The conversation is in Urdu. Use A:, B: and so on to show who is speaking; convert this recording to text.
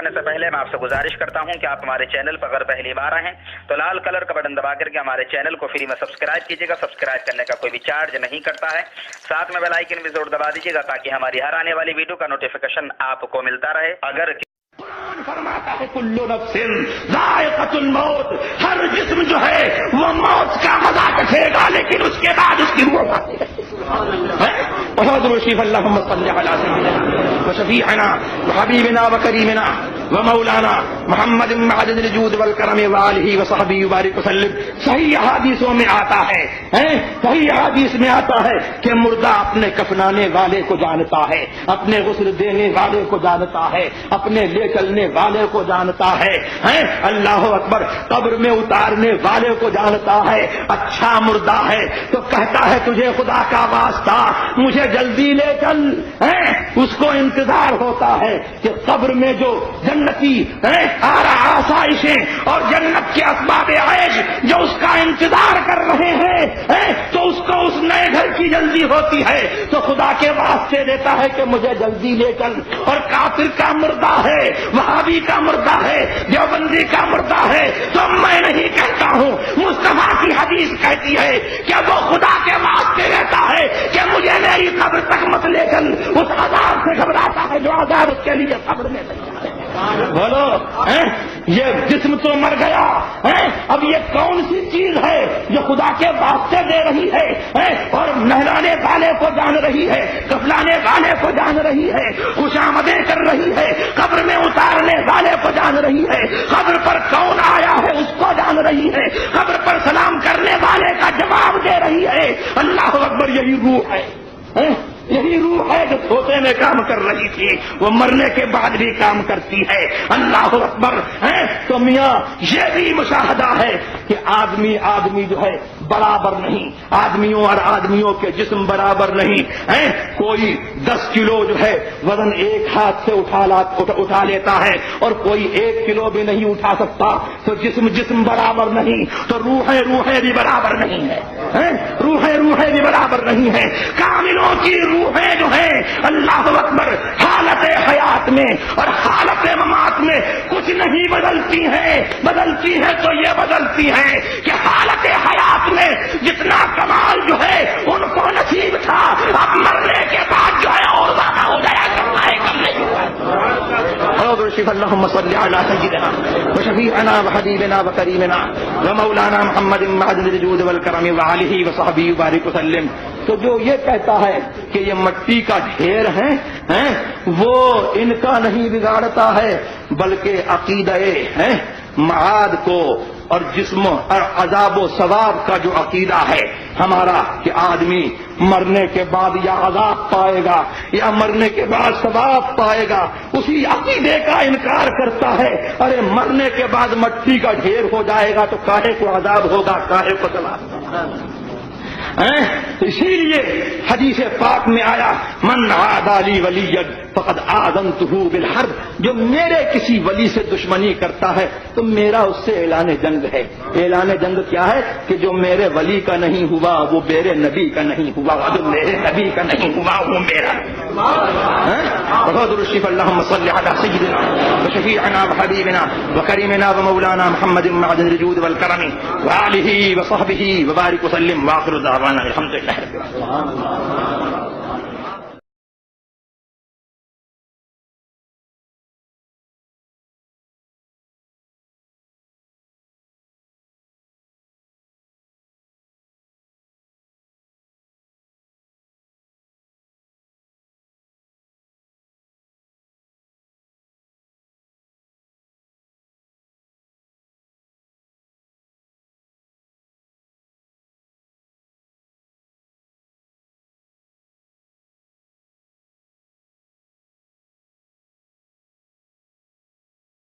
A: کرنے سے پہلے میں آپ سے گزارش کرتا ہوں کہ آپ ہمارے چینل پر اگر پہلی بار آئے ہیں تو لال کلر کا بٹن دبا کر کے ہمارے چینل کو فری میں سبسکرائب کیجیے گا. سبسکرائب کرنے کا کوئی بھی چارج نہیں کرتا ہے. ساتھ میں بیل آئیکن بھی ضرور دبا دیجیے گا تاکہ ہماری ہر آنے والی ویڈیو کا نوٹیفیکیشن آپ کو ملتا رہے. اگر
B: فرماتا ہے کل نفس ذائقۃ الموت، ہر جسم جو ہے وہ موت کا مزہ چکھے گا لیکن اس کے بعد اس کی روح آتی ہے. بہت رشیف اللہم صلی علی سیدنا وشفیعنا وحبیبنا وکریمنا ومولانا محمد معدن الجود والکرم وآلہ وصحبہ وبارک وسلم. صحیح احادیثوں میں آتا ہے، صحیح احادیث میں آتا ہے کہ مردہ اپنے کفنانے والے کو جانتا ہے، اپنے غسل دینے والے کو جانتا ہے، اپنے لے چلنے والے کو جانتا ہے. اللہ اکبر. قبر میں اتارنے والے کو جانتا ہے. اچھا مردہ ہے تو کہتا ہے تجھے خدا کا واسطہ مجھے جلدی لے چل. اس کو انتظار ہوتا ہے کہ قبر میں جو جنتی آسائشیں اور جنت کے اسباب عیش جو اس کا انتظار کر رہے ہیں تو اس کو اس نئے گھر کی جلدی ہوتی ہے تو خدا کے واسطے دیتا ہے کہ مجھے جلدی لے چل. اور کافر کا مردہ ہے، وہابی کا مردہ ہے، دیوبندی کا مردہ ہے تو میں نہیں کہتا ہوں، مصطفیٰ کی حدیث کہتی ہے کہ وہ خدا کے واسطے رہتا ہے کہ مجھے میری قبر تک مت لے چل. اس عذاب سے گھبراتا ہے جو عذاب اس کے لیے قبر میں تیار ہے. بولو یہ جسم تو مر گیا، اب یہ کون سی چیز ہے جو خدا کے واسطے دے رہی ہے اور نہلانے والے کو جان رہی ہے، کفلانے والے کو جان رہی ہے، خوشامدیں کر رہی ہے، قبر میں اتارنے والے کو جان رہی ہے، قبر پر کون آیا ہے اس کو جان رہی ہے، قبر پر سلام کرنے والے کا جواب دے رہی ہے. اللہ اکبر. یہی روح ہے، یہی روح ہے جو سوتے میں کام کر رہی تھی وہ مرنے کے بعد بھی کام کرتی ہے. اللہ اکبر. تو میاں یہ بھی مشاہدہ ہے کہ آدمی جو ہے برابر نہیں، آدمیوں اور آدمیوں کے جسم برابر نہیں. کوئی 10 کلو جو ہے وزن ایک ہاتھ سے اٹھا لیتا ہے اور کوئی 1 کلو بھی نہیں اٹھا سکتا. تو جسم برابر نہیں تو روحیں بھی برابر نہیں ہے. روحیں بھی برابر نہیں ہے. کاملوں کی روحیں جو ہیں اللہ اکبر حالت حیات میں اور حالت ممات میں کچھ نہیں بدلتی ہیں تو یہ بدلتی ہیں کہ حالت حیات میں جتنا کمال جو ہے ان کو نصیب تھا اب مرنے کے بعد جو ہے اور زیادہ ہو جایا کرنا ہے. کم نہیں ہوا. اللهم صل على سيدنا وشفيعنا وحبيبنا وكريمنا ومولانا محمد معدن الجود والكرم وآله وصحبه وبارك وسلم. تو جو یہ کہتا ہے کہ یہ مٹی کا ڈھیر ہے وہ ان کا نہیں بگاڑتا ہے بلکہ عقیدہ معاد کو اور جسم اور عذاب و ثواب کا جو عقیدہ ہے ہمارا کہ آدمی مرنے کے بعد یا عذاب پائے گا یا مرنے کے بعد ثواب پائے گا، اسی عقیدے کا انکار کرتا ہے. ارے مرنے کے بعد مٹی کا ڈھیر ہو جائے گا تو کاہے کو عذاب ہوگا، کاہے کو ثواب ہوگا. اسی لیے حدیث پاک میں آیا من عادى لي وليا فقد آذنته بالحرب. جو میرے کسی ولی سے دشمنی کرتا ہے تو میرا اس سے اعلان جنگ ہے. اعلان جنگ کیا ہے کہ جو میرے ولی کا نہیں ہوا وہ میرے نبی کا نہیں ہوا، جو میرے نبی کا نہیں ہوا وہ میرا. بہت رشیف. اللهم صل على سيدنا وشفيعنا وحبيبنا وكريمنا ومولانا محمد معدن الجود والكرم وآله وصحبه وبارك وسلم. واخر دعوانا الحمد لله رب العالمين.